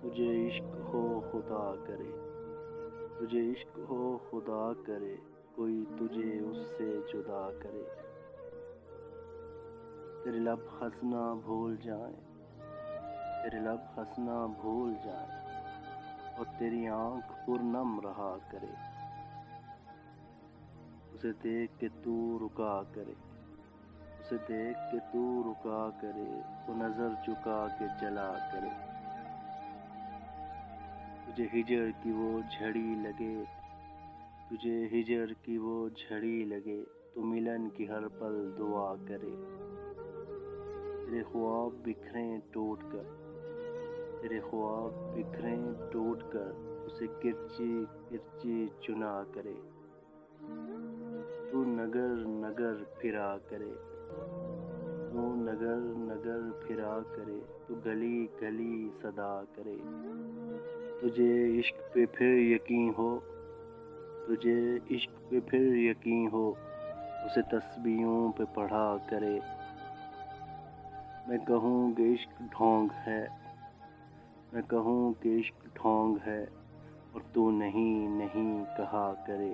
تجھے عشق ہو خدا کرے، تجھے عشق ہو خدا کرے، کوئی تجھے اس سے جدا کرے۔ تیرے لب ہنسنا بھول جائیں، تیرے لب ہنسنا بھول جائیں، اور تیری آنکھ پرنم رہا کرے۔ اسے دیکھ کے تو رکا کرے، اسے دیکھ کے تو رکا کرے، تو نظر چکا کے چلا کرے۔ تجھے ہجر کی وہ جھڑی لگے، تجھے ہجر کی وہ جھڑی لگے، تو ملن کی ہر پل دعا کرے۔ تیرے خواب بکھریں ٹوٹ کر، تیرے خواب بکھریں ٹوٹ کر، اسے کرچی کرچی چنا کرے۔ تو نگر نگر پھرا کرے، تو نگر نگر پھرا کرے، تو گلی گلی صدا کرے۔ تجھے عشق پہ پھر یقین ہو، تجھے عشق پہ پھر یقین ہو، اسے تسبیحوں پہ پڑھا کرے۔ میں کہوں کہ عشق ڈھونگ ہے، میں کہوں کہ عشق ڈھونگ ہے، اور تو نہیں نہیں کہا کرے۔